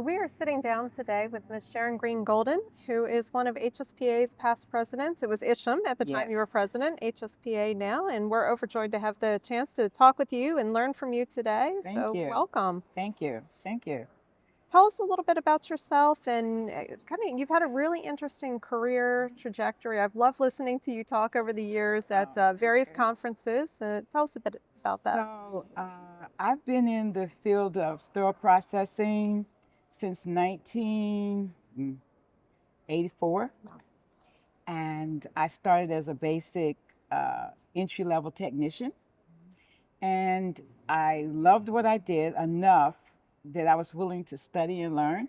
So we are sitting down today with Ms. Sharon Greene Golden, who is one of HSPA's past presidents. It was Isham at the time you were Yes. president, HSPA now, and we're overjoyed to have the chance to talk with you and learn from you today. Thank So you. welcome. Thank you. Thank you. Tell us a little bit about yourself and you've had a really interesting career trajectory. I've loved listening to you talk over the years at various Okay. conferences. Tell us a bit about that. I've been in the field of sterile processing since 1984, and I started as a basic entry-level technician, and I loved what I did enough that I was willing to study and learn.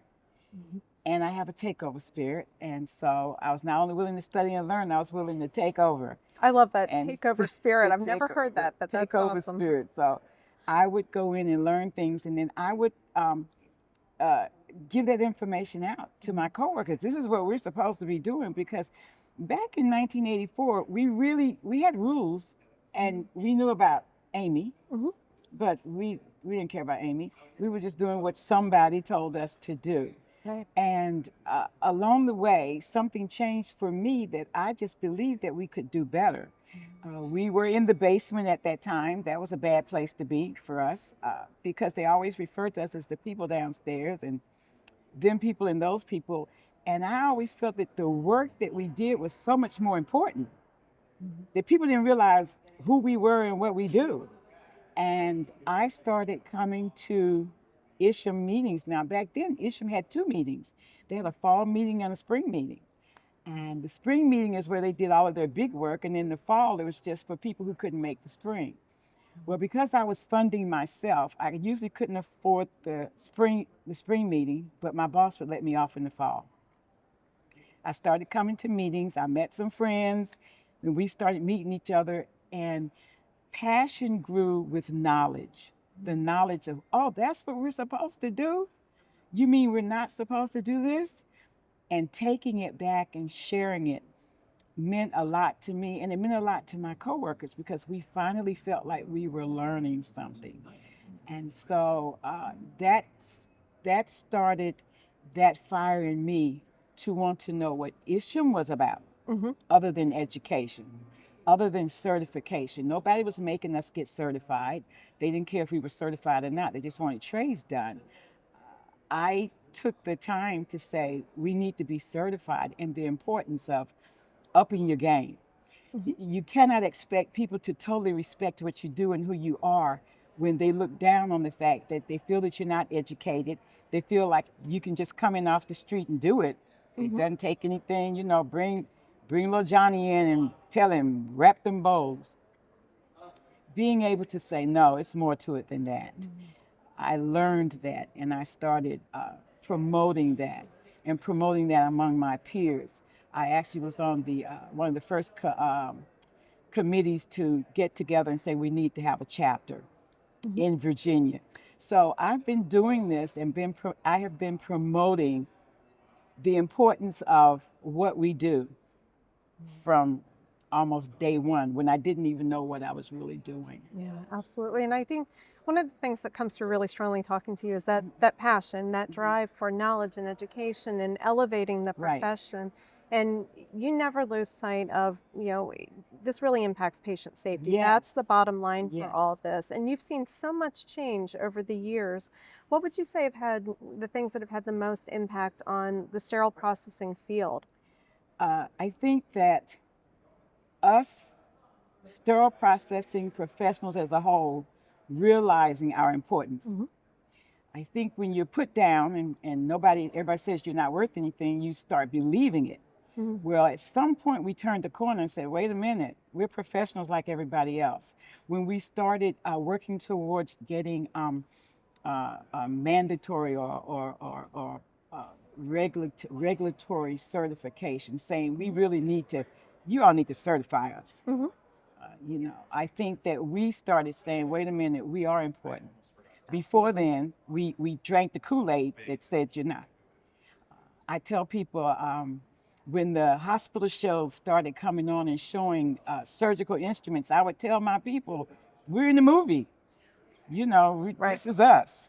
And I have a takeover spirit, and so I was not only willing to study and learn, I was willing to take over. I love that And takeover spirit. I've never heard the that, but that's takeover awesome. spirit. So I would go in and learn things, and then I would uh, give that information out to my coworkers. This is what we're supposed to be doing, because back in 1984, we had rules, and we knew about AAMI, Hmm. but we didn't care about AAMI. We were just doing what somebody told us to do. Right. And along the way, something changed for me that I just believed that we could do better. We were in the basement at that time. That was a bad place to be for us because they always referred to us as the people downstairs and them people and those people. And I always felt that the work that we did was so much more important, that people didn't realize who we were and what we do. And I started coming to Isham meetings. Now, back then, Isham had two meetings. They had a fall meeting and a spring meeting. And the spring meeting is where they did all of their big work. And in the fall, it was just for people who couldn't make the spring. Well, because I was funding myself, I usually couldn't afford the spring meeting, but my boss would let me off in the fall. I started coming to meetings. I met some friends, and we started meeting each other. And passion grew with knowledge. The knowledge of, oh, that's what we're supposed to do? You mean we're not supposed to do this? And taking it back and sharing it meant a lot to me, and it meant a lot to my coworkers, because we finally felt like we were learning something. And so that started that fire in me to want to know what Isham was about, Hmm. other than education, other than certification. Nobody was making us get certified. They didn't care if we were certified or not. They just wanted trades done. I took the time to say we need to be certified, and the importance of upping your game. Hmm. You cannot expect people to totally respect what you do and who you are when they look down on the fact that they feel that you're not educated. They feel like you can just come in off the street and do it. It Hmm. doesn't take anything, bring little Johnny in and tell him, wrap them bowls. Being able to say, no, it's more to it than that. I learned that, and I started promoting that and promoting that among my peers. I actually was on the one of the first committees to get together and say we need to have a chapter Hmm. in Virginia. So I've been doing this and I have been promoting the importance of what we do from almost day one, when I didn't even know what I was really doing. Yeah, absolutely. And I think one of the things that comes through really strongly talking to you is that passion, that drive for knowledge and education and elevating the Right. profession. And you never lose sight of, this really impacts patient safety. That's Yes. the bottom line for Yes. all this. And you've seen so much change over the years. What would you say have had the things that have had the most impact on the sterile processing field? I think that us sterile processing professionals as a whole realizing our importance. Hmm. I think when you're put down and everybody says you're not worth anything, you start believing it. Hmm. Well, at some point we turned the corner and said, wait a minute, we're professionals like everybody else. When we started working towards getting mandatory or regulatory certification, saying we really you all need to certify us. Hmm. I think that we started saying, wait a minute, we are important. Before then, we drank the Kool-Aid that said you're not. I tell people when the hospital shows started coming on and showing surgical instruments, I would tell my people, we're in the movie. Right. This is us.